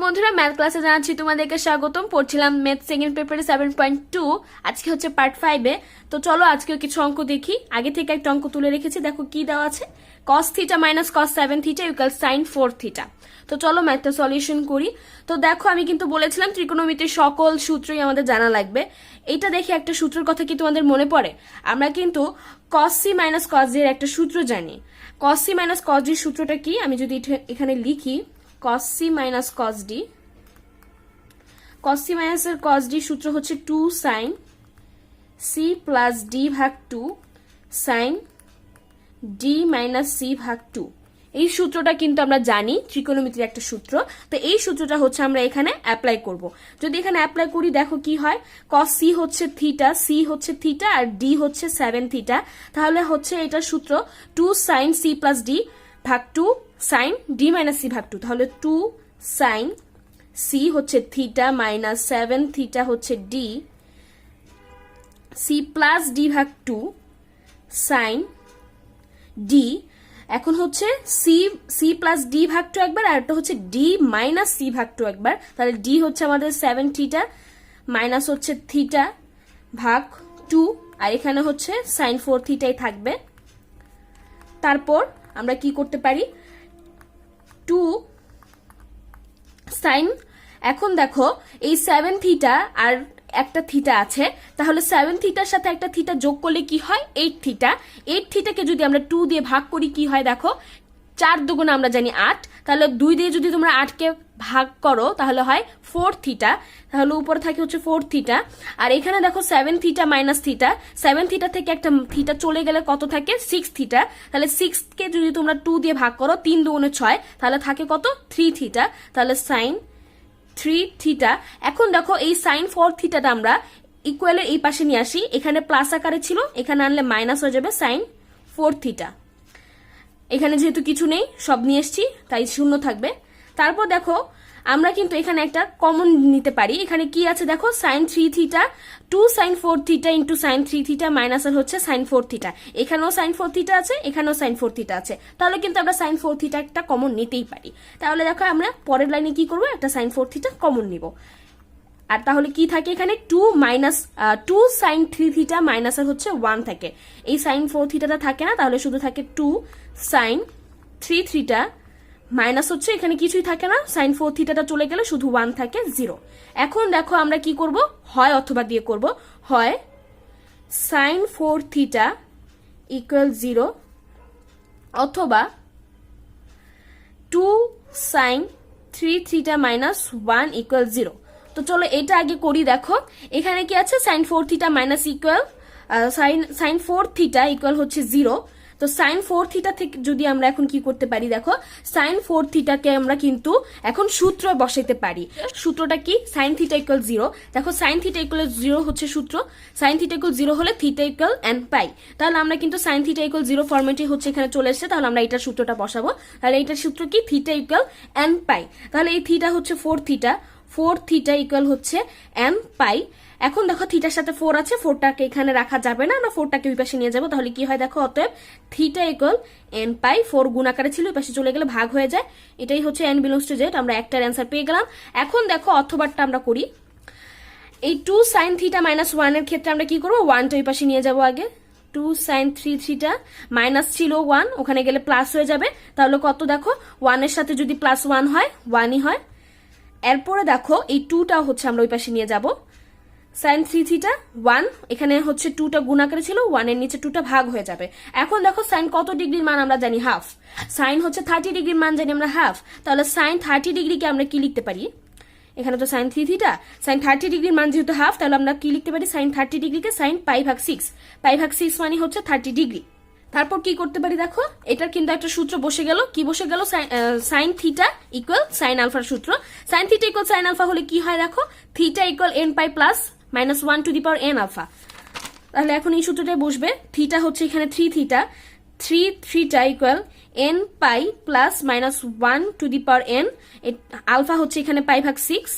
বন্ধুরা ম্যাথ ক্লাসে জানাচ্ছি তোমাদেরকে স্বাগতম। পড়ছিলাম ম্যাথ সেকেন্ড পেপারে 7.2, আজকে হচ্ছে পার্ট 5-এ। তো চলো আজকে কিছু অঙ্ক দেখি। আগে থেকে একটা অঙ্ক তুলে রেখেছি, দেখো কি দেওয়া আছে। cos theta minus cos 7 theta equal sin 4 theta. তো চলো ম্যাথটা সলিউশন করি। তো দেখো আমি কিন্তু বলেছিলাম ত্রিকোণমিতির সকল সূত্রই আমাদের জানা লাগবে। এইটা দেখে একটা সূত্রের কথা কি তোমাদের মনে পড়ে? আমরা কিন্তু cos c minus cos d এর একটা সূত্র জানি। cos c minus cos d সূত্রটা কি আমি যদি এখানে লিখি, cos c minus cos d, cos c minus এর cos d সূত্র হচ্ছে 2 sin c প্লাস d ভাগ 2 sin d মাইনাস c ভাগ 2। এই সূত্রটা কিন্তু আমরা জানি, ত্রিকোণমিতির একটা সূত্র। তো এই সূত্রটা হচ্ছে আমরা এখানে অ্যাপ্লাই করব। যদি এখানে অ্যাপ্লাই করি দেখো কি হয়, cos c হচ্ছে থিটা, c হচ্ছে থিটা আর d হচ্ছে 7 থিটা। তাহলে হচ্ছে এটার সূত্র 2 sin c প্লাস d ভাগ 2 sin d মাইনাস c ভাগ 2। তাহলে 2 sin c হচ্ছে থিটা মাইনাস 7 থিটা হচ্ছে d, c প্লাস d ভাগ 2 sin d। এখন হচ্ছে c প্লাস d ভাগ 2 একবার, আর একটা হচ্ছে d মাইনাস c ভাগ 2 একবার। তাহলে d হচ্ছে আমাদের 7 থিটা মাইনাস হচ্ছে থিটা ভাগ 2, আর এখানে হচ্ছে sin 4 থিটাই থাকবে। তারপর আমরা কি করতে পারি, 2 sin, এখন দেখো এই 7 থিটা আর একটা থিটা আছে, তাহলে 7 থিটার সাথে একটা থিটা যোগ করলে কি হয় 8 থিটা। 8 থিটাকে যদি আমরা 2 দিয়ে ভাগ করি কি হয় দেখো, 4 দুগুণ আমরা জানি 8, তাহলে 2 দিয়ে যদি তোমরা 8 কে ভাগ করো তাহলে হয় 4 থিটা। তাহলে উপরে থাকে হচ্ছে 4 থিটা, আর এখানে দেখো 7 থিটা মাইনাস থিটা, 7 থিটা থেকে একটা থিটা চলে গেলে কত থাকে 6 থিটা। তাহলে 6 কে যদি তোমরা 2 দিয়ে ভাগ করো 3 দুগুণে 6, তাহলে থাকে কত 3 থিটা। তাহলে সাইন 3 থিটা। এখন দেখো এই সাইন 4 থিটাটা আমরা ইকুয়ালের এই পাশে নিয়ে আসি, এখানে প্লাস আকারে ছিল, এখানে আনলে মাইনাস হয়ে যাবে সাইন 4 থিটা। এখানে যেহেতু কিছু নেই সব নিয়ে এসছি তাই শূন্য থাকবে। তারপর দেখো আমরা কিন্তু এখানে একটা কমন নিতে পারি। এখানে কি আছে দেখো, sine 3 theta 2 sine 4 theta into sine 3 theta minus আর হচ্ছে সাইন 4 থিটা। এখানেও সাইন 4 থিটা আছে, এখানেও সাইন 4 থিটা আছে, তাহলে কিন্তু আমরা সাইন 4 থিটা একটা কমন নিতেই পারি। তাহলে দেখো আমরা পরের লাইনে কি করবো, একটা সাইন 4 থিটা কমন নিব। আর তাহলে কি থাকে এখানে 2 সাইন 3 থিটা মাইনাস আর হচ্ছে 1 থাকে। এই সাইন 4 থিটাটা থাকে না, তাহলে শুধু থাকে 2 সাইন 3 থিটা মাইনাস হচ্ছে এখানে কিছুই থাকে না, সাইন 4 থিটাটা চলে গেলে শুধু 1 থাকে 0। এখন দেখো আমরা কি করব, হয় অথবা দিয়ে করব, হয় সাইন 4 থিটা ইকুয়াল 0 অথবা 2 সাইন 3 থিটা মাইনাস 1 ইকুয়াল 0। তো চলো এটা আগে করি। দেখো এখানে কি আছে, sine 4 theta minus equal sine 4 theta equal হচ্ছে 0। তো সাইন 4 থিটা থেকে যদি আমরা এখন কি করতে পারি, দেখো সাইন 4 থিটাকে আমরা কিন্তু এখন সূত্র বসাইতে পারি। সূত্রটা কি, সাইন থিটা ইকুয়াল 0। দেখো সাইন থিটা ইকুয়াল 0 হচ্ছে সূত্র, সাইন থিটা ইকুয়াল 0 হলে থিটা ইকুয়াল n পাই। তাহলে আমরা কিন্তু সাইন থিটা ইকুয়াল 0 ফরম্যাটে হচ্ছে এখানে চলে এসেছে, তাহলে আমরা এটার সূত্রটা বসাবো। তাহলে এটার সূত্র কি, থিটা ইকুয়াল n পাই। তাহলে এই থিটা হচ্ছে 4 থিটা, 4 থিটা ইকুয়াল হচ্ছে n পাই। এখন দেখো থিটার সাথে 4 আছে, 4টাকে এখানে রাখা যাবে না, আমরা 4টাকে ওই পাশে নিয়ে যাবো। তাহলে কি হয় দেখো, অতএব থিটা ইকুয়াল n পাই, 4 গুণ আকারে ছিল ওই পাশে চলে গেলে ভাগ হয়ে যায়। এটাই হচ্ছে n বিলংস টু জেড, আমরা একটার অ্যান্সার পেয়ে গেলাম। এখন দেখো অথবাটা আমরা করি, এই 2 সাইন থিটা মাইনাস 1 এর ক্ষেত্রে আমরা কি করবো, 1টা ওই পাশে নিয়ে যাবো আগে। 2 সাইন 3 থিটা মাইনাস ছিল 1, ওখানে গেলে প্লাস হয়ে যাবে। তাহলে কত দেখো, 1 এর সাথে যদি প্লাস 1 হয় 1ই হয়। এরপরে দেখো এই 2টা হচ্ছে আমরা ওই পাশে নিয়ে যাব, সাইন 3 থিটা 1, এখানে হচ্ছে 2টা গুণ আকারে ছিল, 1 এর নিচে 2টা ভাগ হয়ে যাবে। এখন দেখো সাইন কত ডিগ্রির মান আমরা জানি হাফ, সাইন হচ্ছে 30 ডিগ্রির মান জানি আমরা হাফ। তাহলে সাইন 30 ডিগ্রিকে আমরা কি লিখতে পারি, এখানে তো সাইন 3 থিটা, সাইন 30 ডিগ্রির মান যেহেতু হাফ, তাহলে আমরা কি লিখতে পারি, সাইন 30 ডিগ্রিকে সাইন পাই ভাগ 6, পাই ভাগ 6 মানে হচ্ছে 30 ডিগ্রি। তারপর কি করতে পারি দেখো, এটার কিন্তু একটা সূত্র বসে গেল, কি বসে গেল, সাইন থিটা ইকুয়াল সাইন আলফার সূত্র। Sine theta equal sine alpha হলে কি হয় দেখো, theta equal n pi plus minus 1 to the power n alpha. তাহলে এখন এই সূত্রটাই বসবে, থিটা হচ্ছে এখানে 3 theta, 3 theta equal n pi plus minus 1 to the power n, alpha হচ্ছে এখানে পাই ভাগ 6।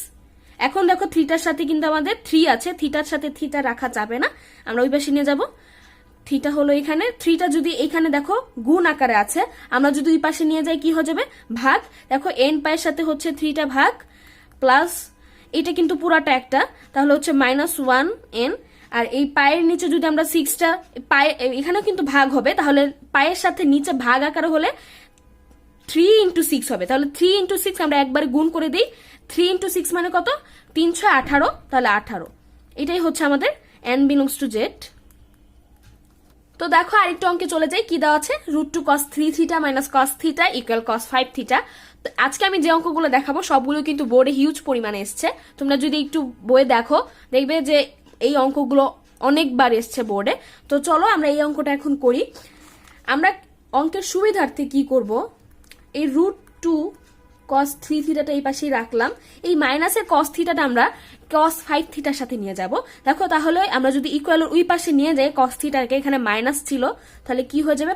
এখন দেখো থিটার সাথে কিন্তু আমাদের 3 আছে, থিটার সাথে থিটা রাখা যাবে না, আমরা ওই পাশে নিয়ে যাবো। থিটা হলো এখানে, থ্রিটা যদি এখানে দেখো গুণ আকারে আছে, আমরা যদি ওই পাশে নিয়ে যাই কি হয়ে যাবে ভাগ। দেখো এন পায়ের সাথে হচ্ছে থ্রিটা ভাগ প্লাস এটা কিন্তু পুরাটা একটা, তাহলে হচ্ছে -1n। আর এই পায়ের নিচে যদি আমরা 6টা পায়ে এখানেও কিন্তু ভাগ হবে, তাহলে পায়ের সাথে নিচে ভাগ আকারে হলে 3 × 6 হবে, তাহলে 3 × 6 আমরা একবারে গুণ করে দিই। 3 × 6 মানে কত, 3 × 6 18, তাহলে 18। এটাই হচ্ছে আমাদের n belongs to z। তো দেখো আরেকটু অঙ্কে চলে যাই, কি দেওয়া আছে, √2 cos 3 theta minus cos theta equal cos 5 theta. আজকে আমি যে অঙ্কগুলো দেখাবো সবগুলো কিন্তু বোর্ডে হিউজ পরিমাণে এসছে, তোমরা যদি একটু বইয়ে দেখো দেখবে যে এই অঙ্কগুলো অনেকবার এসছে বোর্ডে। তো চলো আমরা এই অঙ্কটা এখন করি। আমরা অঙ্কের সুবিধার্থে কি করব, এই √2 cos 3 থিটাটা এই পাশেই রাখলাম, এই মাইনাসের cos থিটাটা আমরা cos 5 থিটার সাথে নিয়ে যাব। দেখো তাহলে আমরা যদি ইকুয়াল ওই পাশে নিয়ে যাই cos থিটাকে, এখানে মাইনাস ছিল, তাহলে কি হয়ে যাবে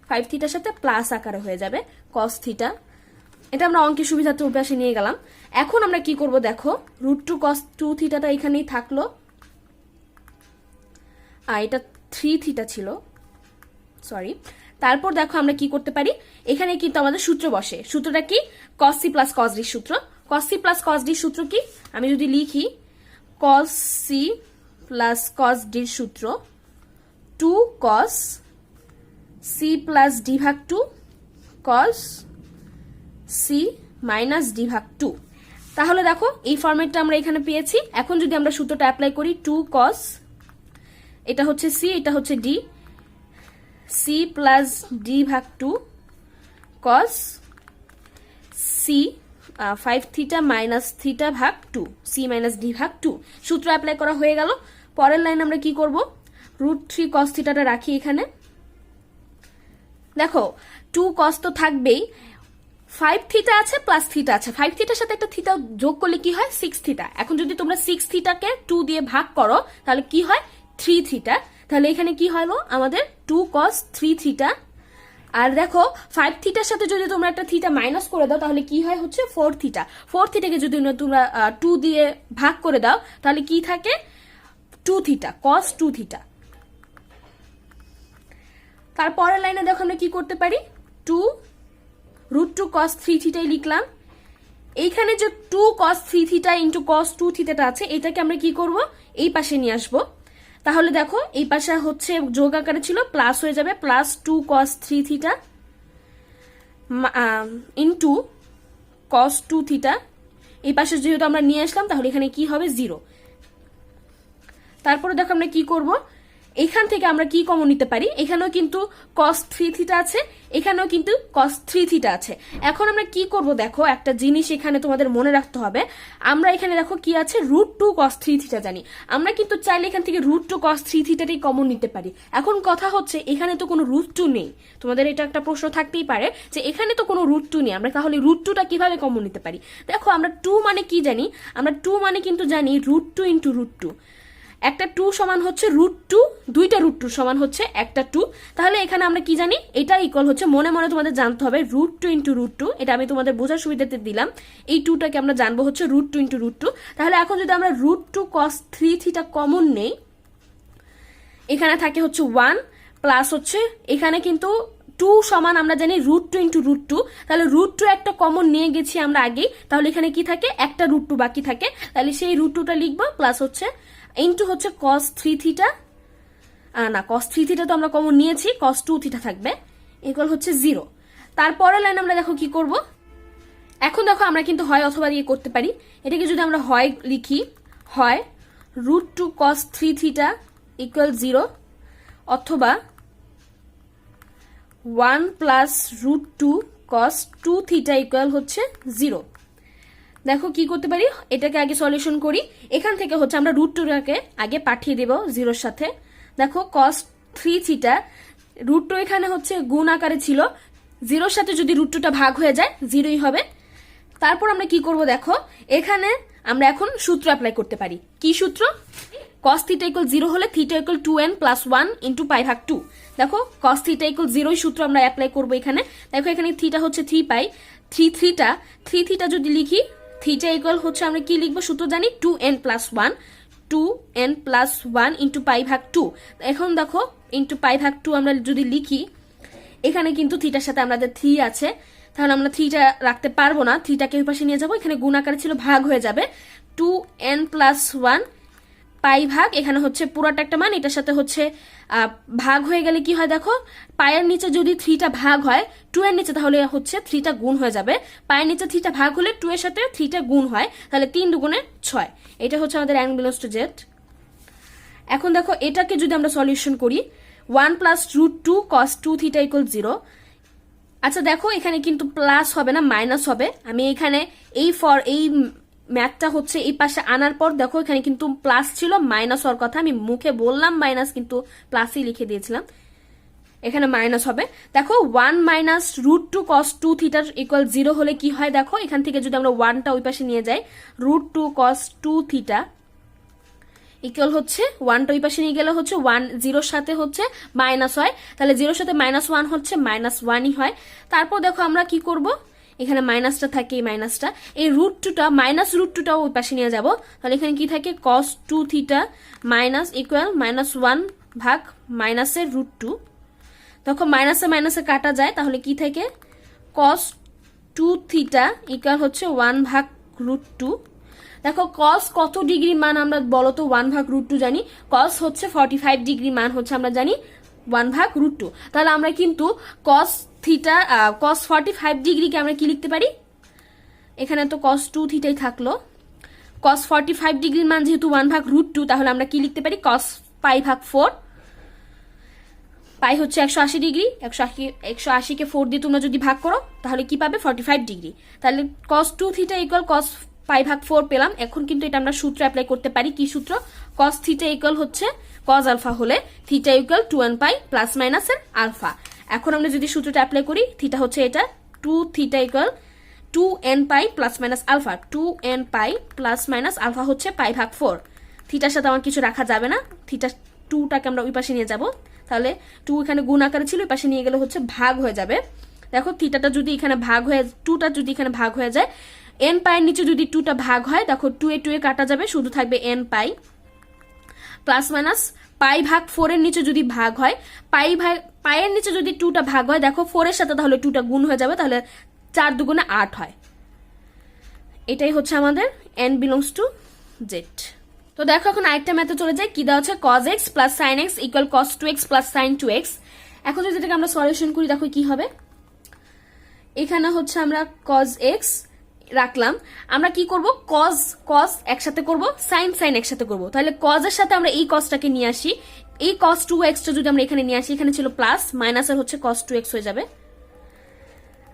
5 থিটার সাথে প্লাস আকারে হয়ে যাবে cos থিটা। এটা আমরা অঙ্কের সুবিধার্থে ওই পাশে নিয়ে গেলাম। এখন আমরা কি করব, দেখো √2 cos 2 থিটাটা এখানেই থাকলো, আর এটা 3 থিটা ছিল, সরি। তারপর দেখো আমরা কি করতে পারি, এখানে কিন্তু আমাদের সূত্র বসে, সূত্রটা কি, cos c plus cos d সূত্র। cos c plus cos d সূত্র কি, আমি যদি লিখি cos c plus cos d সূত্র 2 cos c প্লাস d ভাগ 2 cos c মাইনাস d ভাগ 2। তাহলে দেখো এই ফরম্যাটটা আমরা এখানে পেয়েছি। এখন যদি আমরা সূত্রটা অ্যাপ্লাই করি, 2 cos, এটা হচ্ছে c, এটা হচ্ছে d, c প্লাস d ভাগ 2 cos c 5 theta minus theta ভাগ 2, c মাইনাস d ভাগ 2। সূত্র অ্যাপ্লাই করা হয়ে গেল। পরের লাইন আমরা কি করব, √3 cos থিটাটা রাখি এখানে। দেখো 2 cos তো থাকবেই, 5 থিটা আছে প্লাস থিটা আছে, 5 থিটার সাথে একটা থিটা যোগ করলে কি হয় 6 থিটা। এখন যদি তোমরা 6 থিটাকে 2 দিয়ে ভাগ করো তাহলে কি হয় 3 থিটা। তাহলে এখানে কি হলো আমাদের 2 cos 3 থিটা। আর দেখো 5 থিটার সাথে যদি তোমরা একটা থিটা মাইনাস করে দাও তাহলে কি হয় হচ্ছে 4 থিটা। 4 থিটাকে যদি তোমরা 2 দিয়ে ভাগ করে দাও তাহলে কি থাকে 2 থিটা, cos 2 থিটা। তারপরের লাইনে দেখো আমরা কি করতে পারি, √2 cos 3 থিটাই লিখলাম। এইখানে যে 2 cos 3 থিটা ইন্টু cos 2 থিটাটা আছে, এটাকে আমরা কি করব, এই পাশে নিয়ে আসবো। তাহলে দেখো এই পাশে হচ্ছে যোগ আকারে ছিল, প্লাস হয়ে যাবে, plus 2 cos 3 theta into cos 2 theta. এই পাশে যেহেতু আমরা নিয়ে আসলাম তাহলে এখানে কি হবে 0। তারপরে দেখো আমরা কি করব, এখান থেকে আমরা কি কমন নিতে পারি, এখানেও কিন্তু cos 3 থিটা আছে, এখানেও কিন্তু cos 3 থিটা আছে। এখন আমরা কি করব, দেখো একটা জিনিস এখানে তোমাদের মনে রাখতে হবে, আমরা এখানে দেখো কি আছে √2 cos 3 থিটা জানি, আমরা কিন্তু চাইলে এখান থেকে √2 cos 3 থিটাটাই কমন নিতে পারি। এখন কথা হচ্ছে এখানে তো কোনো √2 নেই, তোমাদের এটা একটা প্রশ্ন থাকতেই পারে যে এখানে তো কোনো √2 নেই, আমরা তাহলে √2টা কিভাবে কমন নিতে পারি। দেখো আমরা 2 মানে কি জানি, আমরা 2 মানে কিন্তু জানি √2 × √2, একটা 2 সমান হচ্ছে √2, দুইটা √2 সমান হচ্ছে একটা 2। তাহলে এখানে আমরা কি জানি, এটা ইকুয়াল হচ্ছে, মনে মনে তোমাদের জানতে হবে √2 × √2, এটা আমি তোমাদের বোঝার সুবিধাতে দিলাম। এই 2টাকে আমরা জানবো হচ্ছে √2 × √2। তাহলে এখন যদি আমরা √2 cos 3 থিটা কমন নেই, এখানে থাকে হচ্ছে 1 প্লাস হচ্ছে এখানে কিন্তু 2 সমান আমরা জানি √2 × √2, তাহলে √2 একটা কমন নিয়ে গেছি আমরা আগেই, তাহলে এখানে কি থাকে একটা √2 বাকি থাকে, তাহলে সেই √2টা লিখবো, প্লাস হচ্ছে ইন্টু হচ্ছে cos 3 থিটা, না cos 3 থিটা তো আমরা কমন নিয়েছি, cos 2 থিটা থাকবে, ইকুয়াল হচ্ছে 0। তারপরের লাইন আমরা দেখো কি করব, এখন দেখো আমরা কিন্তু হয় অথবা দিয়ে করতে পারি। এটাকে যদি আমরা হয় লিখি, হয় √2 cos 3 থিটা ইকুয়াল 0, অথবা 1 প্লাস √2 cos 2 থিটা ইকুয়াল হচ্ছে 0। দেখো কি করতে পারি, এটাকে আগে সলিউশন করি। এখান থেকে হচ্ছে আমরা √2টাকে আগে পাঠিয়ে দেব 0-র সাথে। দেখো cos 3 থিটা, √2 এখানে হচ্ছে গুণ আকারে ছিল, 0-র সাথে যদি √2টা ভাগ হয়ে যায় 0ই হবে। তারপর আমরা কি করব, দেখো এখানে আমরা এখন সূত্র অ্যাপ্লাই করতে পারি। কি সূত্র, cos থিটা ইকুয়াল 0 হলে থিটা ইকুয়াল 2n + 1 × π ভাগ 2। দেখো cos থিটা ইকুয়াল 0 সূত্র আমরা অ্যাপ্লাই করব এখানে। দেখো এখানে থিটা হচ্ছে 3π, 3 থিটা যদি লিখি, থিটা ইকুয়াল হচ্ছে আমরা কি লিখবো, সূত্র জানি 2n + 1 × π ভাগ 2। এখন দেখো ইন্টু পাই ভাগ 2 আমরা যদি লিখি, এখানে কিন্তু থিটার সাথে আমাদের 3 আছে, তাহলে আমরা 3টা রাখতে পারবো না, 3টাকে ওই পাশে নিয়ে যাবো, এখানে গুণ আকারে ছিল ভাগ হয়ে যাবে 2n+1 পাই ভাগ, এখানে হচ্ছে পুরোটা একটা মান, এটার সাথে হচ্ছে ভাগ হয়ে গেলে কি হয় দেখো, পায়ের নিচে যদি 3টা ভাগ হয় 2 এর নিচে, তাহলে হচ্ছে 3টা গুণ হয়ে যাবে, পায়ের নিচে 3টা ভাগ হলে 2 এর সাথে 3টা গুণ হয়, তাহলে 3 দুগুণে 6। এটা হচ্ছে আমাদের n বিলংস টু জেড। এখন দেখো এটাকে যদি আমরা সলিউশন করি, 1 + √2 cos 2 θ = 0। আচ্ছা দেখো এখানে কিন্তু প্লাস হবে না, মাইনাস হবে। আমি এখানে এই ম্যাথটা হচ্ছে এই পাশে আনার পর দেখো এখানে কিন্তু প্লাস ছিল, মাইনাস হওয়ার কথা, আমি মুখে বললাম মাইনাস কিন্তু প্লাসই লিখে দিয়েছিলাম, এখানে মাইনাস হবে। দেখো 1 - √2 cos 2 θ = 0 হলে কি হয় দেখো, এখান থেকে যদি আমরা 1টা ওই পাশে নিয়ে যাই, √2 cos 2 θ ইকুয়াল হচ্ছে 1টা ওই পাশে নিয়ে গেলে হচ্ছে 1 0 সাথে হচ্ছে মাইনাস হয়, তাহলে 0 সাথে -1 হচ্ছে -1ই হয়। তারপর দেখো আমরা কি করব, এখানে মাইনাসটা থাকে, এই মাইনাসটা, এই √2টা -√2টাও ওই পাশে নিয়ে যাব, তাহলে এখানে কি থাকে cos 2 θ মাইনাস ইকুয়াল -1 ভাগ মাইনাসের √2। দেখো মাইনাসে মাইনাসে কাটা যায়, তাহলে কি থাকে cos 2 θ ইকুয়াল হচ্ছে 1 ভাগ √2। দেখো cos কত ডিগ্রি মান আমরা বলো তো, 1 ভাগ √2 জানি, cos হচ্ছে 45 ডিগ্রি মান হচ্ছে আমরা জানি 1 ভাগ √2, তাহলে আমরা কিন্তু cos 45 ডিগ্রিকে আমরা কি লিখতে পারি, এখানে তো cos 2 θই থাকলো, cos 45 ডিগ্রির মান যেহেতু 1 ভাগ √2, তাহলে আমরা কি লিখতে পারি cos পাই ভাগ 4, পাই হচ্ছে 180 ডিগ্রি, 180কে 4 দিয়ে তোমরা যদি ভাগ করো তাহলে কি পাবে 45 ডিগ্রি, তাহলে cos 2 θ ইকুয়াল cos পাই ভাগ 4 পেলাম। এখন কিন্তু এটা আমরা সূত্র অ্যাপ্লাই করতে পারি, কি সূত্র, cos θ ইকুয়াল হচ্ছে cos আলফা হলে θ ইকুয়াল 2n পাই প্লাস মাইনাসের আলফা। এখন আমরা যদি সূত্রটা অ্যাপ্লাই করি, θ হচ্ছে এটা 2θ equal 2n pi plus minus alpha, 2n pi plus minus alpha হচ্ছে পাই ভাগ 4। থিটার সাথে আমার কিছু রাখা যাবে না, থিটা 2টাকে আমরা ওই পাশে নিয়ে যাব, তাহলে 2 এখানে গুণ আকারে ছিল, ওই পাশে নিয়ে গেলে হচ্ছে ভাগ হয়ে যাবে। দেখো থিটাটা যদি এখানে ভাগ হয়ে, 2টা যদি এখানে ভাগ হয়ে যায়, n পাইয়ের নিচে যদি 2টা ভাগ হয়, দেখো 2 এ কাটা যাবে, শুধু থাকবে n পাই প্লাস মাইনাস পাই ভাগ 4 এর নিচে যদি ভাগ হয়, পাইয়ের নিচে যদি 2টা ভাগ হয়, দেখো 4 এর সাথে তাহলে 2টা গুণ হয়ে যাবে, তাহলে 4 দুগুণে 8 হয়। এটাই হচ্ছে আমাদের n বিলংস টু জেড। তো দেখো এখন আরেকটা ম্যাথে চলে যায়, কি দেওয়া আছে cos x plus sin x equal cos 2x plus sin 2x। এখন যদি এটাকে আমরা সলিউশন করি, দেখো কি হবে, এখানে হচ্ছে আমরা cos x রাখলাম, আমরা কি করব cos একসাথে করব, sin একসাথে করব, তাহলে cos এর সাথে আমরা এই cosটাকে নিয়ে আসি, এই cos 2x টা যদি আমরা এখানে নিয়ে আসি, এখানে ছিল প্লাস, মাইনাস এর হচ্ছে cos 2x হয়ে যাবে।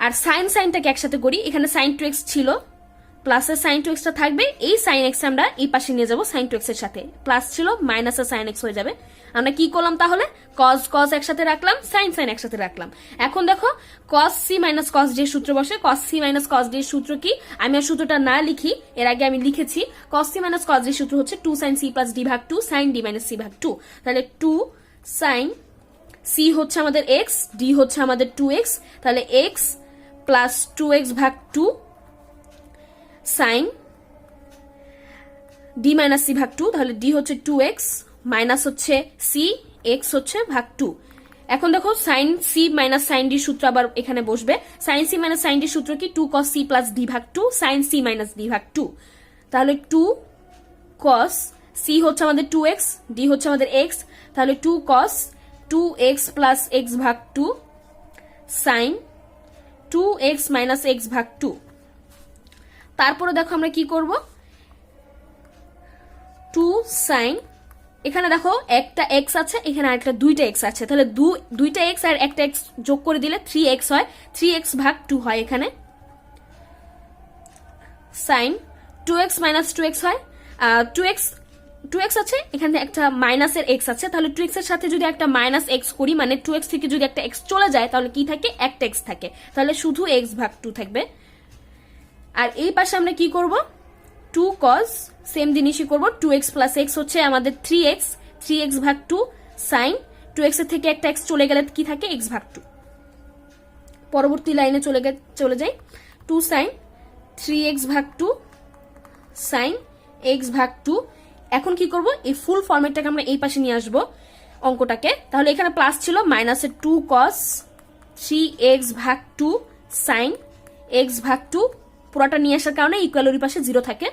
আর সাইনটাকে একসাথে করি, এখানে sin 2x ছিল, প্লাসের sin 2x টা থাকবে, এই sin x আমরা এই পাশে নিয়ে যাব sin 2x এর সাথে, প্লাস ছিল মাইনাসের sin x হয়ে যাবে। আমরা কি করলাম তাহলে, cos একসাথে রাখলাম, sin একসাথে রাখলাম। এখন দেখো cos c minus cos d এর সূত্র বসে, cos c minus cos d এর সূত্র কি, আমি আর সূত্রটা না লিখি, এর আগে আমি লিখেছি, cos c minus cos d এর সূত্র হচ্ছে 2 sin c প্লাস d ভাগ 2 sin d মাইনাস c ভাগ 2, তাহলে 2 sin c হচ্ছে আমাদের x, d হচ্ছে আমাদের 2x, তাহলে x প্লাস 2x ভাগ 2 sin d মাইনাস c ভাগ 2, তাহলে d হচ্ছে 2x মাইনাস হচ্ছে c, x হচ্ছে ভাগ 2। এখন দেখো sin c minus sin d সূত্র আবার এখানে বসবে, sin c minus sin d সূত্র কি 2 cos c প্লাস d ভাগ 2 sin c মাইনাস d ভাগ 2, তাহলে 2 cos c হচ্ছে আমাদের 2x, d হচ্ছে আমাদের x, তাহলে 2 cos 2x প্লাস x ভাগ 2 sin 2x মাইনাস x ভাগ 2। তারপরে দেখো আমরা কি করব, 2 sin, এখানে দেখো একটা x আছে, এখানে আরেকটা দুইটা x আছে, তাহলে দুইটা x আর একটা x যোগ করে দিলে 3x হয়, 3x ভাগ 2 হয়, এখানে sin 2x মাইনাস 2x হয়, 2x আছে, এখানে একটা মাইনাসের x আছে, তাহলে 2x এর সাথে যদি একটা মাইনাস x করি, মানে 2x থেকে যদি একটা x চলে যায়, তাহলে কি থাকে, একটা x থাকে, তাহলে শুধু x ভাগ 2 থাকবে। আর এই পাশে আমরা কি করব, 2 cos, সেম জিনিসই করব, 2x প্লাস x হচ্ছে আমাদের 3x ভাগ 2 sin 2x এর থেকে একটা x চলে গেলে কি থাকে, x ভাগ 2। পরবর্তী লাইনে চলে যাই, 2 sin 3x ভাগ 2 sin x ভাগ 2। এখন কি করব, এই ফুল ফরম্যাটটাকে আমরা এই পাশে নিয়ে আসবো, অঙ্কটাকে, তাহলে এখানে প্লাস ছিল, মাইনাসের 2 cos 3x ভাগ 2 sin x ভাগ 2 পুরোটা নিয়ে আসার কারণে ইকুয়ালের পাশে 0 থাকে।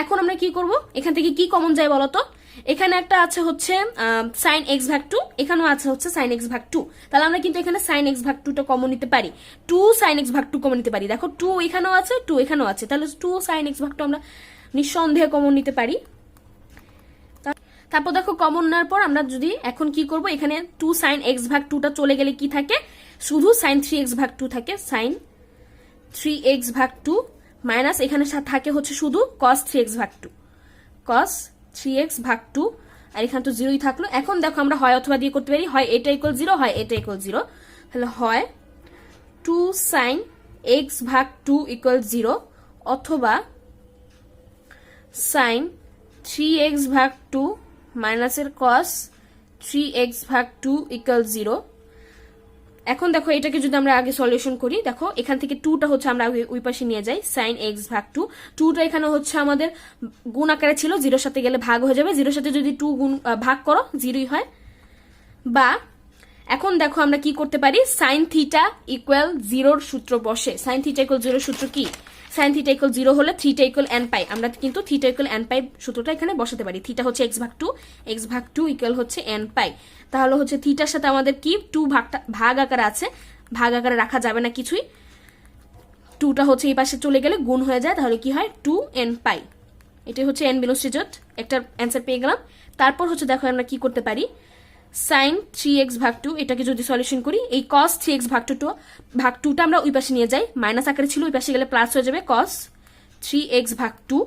এখন আমরা কি করব, এখান থেকে কি কমন যায় বলতো, এখানে একটা আছে হচ্ছে sin x ভাগ 2, এখানেও আছে হচ্ছে sin x ভাগ 2, তাহলে আমরা কিন্তু এখানে sin x ভাগ 2 টা কমন নিতে পারি, 2 sin x ভাগ 2 কমন নিতে পারি। দেখো 2 এখানেও আছে 2 এখানেও আছে, তাহলে 2 sin x ভাগ 2 আমরা নিঃসন্দেহে কমন নিতে পারি। তারপর দেখো কমন নেওয়ার পর আমরা যদি এখন কি করব, এখানে 2 sin x ভাগ 2 টা চলে গেলে কি থাকে, শুধু sin 3x ভাগ 2 থাকে, sin 3x ভাগ 2 মাইনাস এখানে থাকে হচ্ছে শুধু cos 3x ভাগ 2, cos 3x ভাগ 2, আর এখানে তো 0ই থাকলো। এখন দেখো আমরা হয় অথবা দিয়ে করতে পারি, হয় এটা ইকুয়াল 0 হয় এটা ইকুয়াল 0, তাহলে হয় 2 sin x ভাগ 2 ইকুয়াল 0 অথবা sin 3x ভাগ 2 মাইনাসের cos 3x ভাগ 2 ইকুয়াল 0। এখন দেখো এটাকে যদি আমরা আগে সলিউশন করি, দেখো এখান থেকে 2 টা হচ্ছে আমরা ওই পাশে নিয়ে যাই, sin x ভাগ 2, 2 টা এখানে হচ্ছে আমাদের গুণ আকারে ছিল, 0 সাথে গেলে ভাগ হয়ে যাবে, 0 সাথে যদি 2 গুণ ভাগ করো 0ই হয়। বা এখন দেখো আমরা কি করতে পারি, sin থিটা ইকুয়াল 0 সূত্র বসে, sin থিটা ইকুয়াল 0 সূত্র কি, sin থিটা ইকুয়াল 0 হলে থিটা ইকুয়াল n পাই, আমরা কিন্তু থিটা ইকুয়াল n পাই সূত্রটা এখানে বসাতে পারি। থিটা হচ্ছে x ভাগ 2, x ভাগ 2 ইকুয়াল হচ্ছে n পাই, তাহলে হচ্ছে থিটার সাথে আমাদের কি 2 ভাগ আকারে আছে, ভাগ আকারে রাখা যাবে না কিছুই, 2টা হচ্ছে এই পাশে চলে গেলে গুণ হয়ে যায়, তাহলে কি হয় 2n পাই। এটাই হচ্ছে n বিলংস টু জেড, একটা অ্যান্সার পেয়ে গেলাম। তারপর হচ্ছে দেখো আমরা কি করতে পারি, sin 3x ভাগ 2 এটাকে যদি সলিউশন করি, এই cos 3x ভাগ 2 টা আমরা ওই পাশে নিয়ে যাই, মাইনাস আকারে ছিল, ওই পাশে গেলে প্লাস হয়ে যাবে cos 3x ভাগ 2।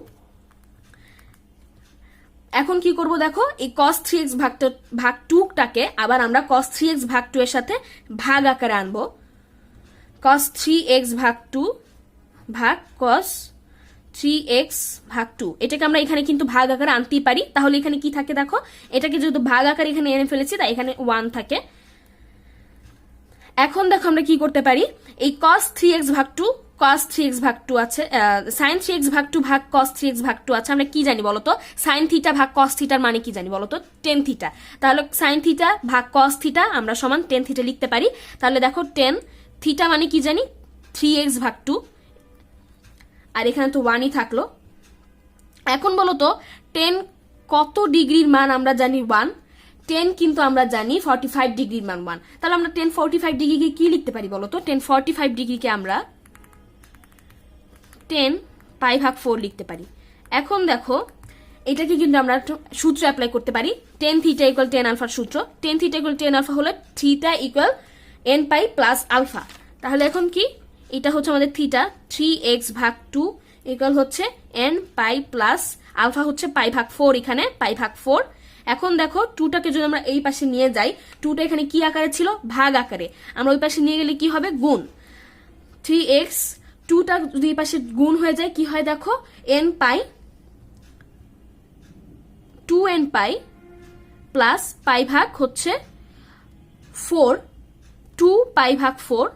এখন কি করব দেখো, এই cos 3x ভাগ 2 টাকে আবার আমরা cos 3x ভাগ 2 এর সাথে ভাগ আকারে আনবো, cos 3x ভাগ 2 ভাগ cos 3x ভাগ 2, এটাকে আমরা এখানে কিন্তু ভাগ আকারে আনতেই পারি, তাহলে এখানে কি থাকে দেখো, এটাকে যেহেতু ভাগ আকারে এখানে এনে ফেলেছি তাই এখানে 1 থাকে। এখন দেখো আমরা কি করতে পারি, এই cos 3x ভাগ 2 cos 3x ভাগ 2 আছে, sin 3x ভাগ 2 ভাগ cos 3x ভাগ 2 আছে, আমরা কি জানি বলতো, sin থিটা ভাগ cos থিটার মানে কি জানি বলতো, tan থিটা, তাহলে sin থিটা ভাগ cos থিটা আমরা সমান tan থিটা লিখতে পারি। তাহলে দেখো tan থিটা মানে কি জানি 3x ভাগ 2, আর এখানে তো 1ই থাকলো। এখন বলতো tan কত ডিগ্রির মান আমরা জানি 1, tan কিন্তু আমরা জানি 45 ডিগ্রির মান 1, তাহলে আমরা tan 45 ডিগ্রিকে কি লিখতে পারি বলতো, tan 45 ডিগ্রিকে আমরা tan পাই ভাগ 4 লিখতে পারি। এখন দেখো এটাকে কিন্তু আমরা সূত্র অ্যাপ্লাই করতে পারি, tan থিটা ইকুয়াল tan আলফার সূত্র, tan theta equal tan alpha হলে theta equal n pi plus alpha, তাহলে এখন কি এটা হচ্ছে আমাদের থিটা 3x ভাগ 2 ইকুয়াল হচ্ছে n পাই প্লাস আলফা হচ্ছে পাই ভাগ 4, এখানে পাই ভাগ 4। এখন দেখো 2টাকে যদি আমরা এই পাশে নিয়ে যাই, 2টা এখানে কি আকারে ছিল, ভাগ আকারে, আমরা ওই পাশে নিয়ে গেলে কি হবে গুণ, 3x 2টা যদি এই পাশে গুণ হয়ে যায় কি হয় দেখো, n পাই 2n পাই প্লাস পাই ভাগ হচ্ছে 4, 2 পাই ভাগ 4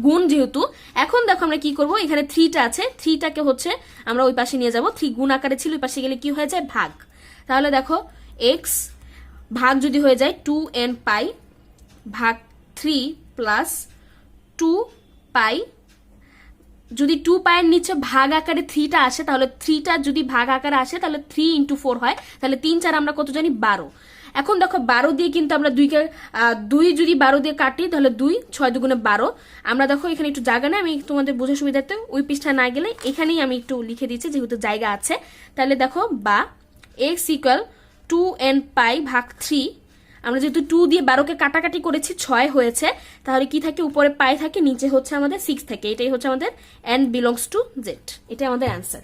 গুণ যেহেতু। এখন দেখো আমরা কি করব, এখানে 3টা আছে, 3টাকে হচ্ছে আমরা ওই পাশে নিয়ে যাব, 3 গুণ আকারে ছিল, ওই পাশে গেলে কি হয়ে যায় ভাগ, তাহলে দেখো x ভাগ যদি হয়ে যায় 2n পাই ভাগ 3 প্লাস 2 পাই, যদি 2 পাইয়ের নিচে ভাগ আকারে 3টা আসে, তাহলে 3টা যদি ভাগ আকারে আসে তাহলে 3 × 4 হয়, তাহলে 3 4 আমরা কত জানি 12। এখন দেখো 12 দিয়ে কিন্তু আমরা 2 যদি 12 দিয়ে কাটি তাহলে 2 6 2 12, আমরা দেখো এখানে একটু জায়গা নেই, আমি তোমাদের বোঝার সুবিধার্থে ওই পৃষ্ঠায় না গেলে এখানেই আমি একটু লিখে দিচ্ছি যেহেতু জায়গা আছে। তাহলে দেখো বা x ইকুয়াল 2n পাই ভাগ 3, আমরা যেহেতু 2 দিয়ে 12কে কাটাকাটি করেছি 6 হয়েছে, তাহলে কি থাকে উপরে পাই থাকে, নিচে হচ্ছে আমাদের 6 থাকে, এটাই হচ্ছে আমাদের n বিলংস টু z, এটাই আমাদের অ্যান্সার।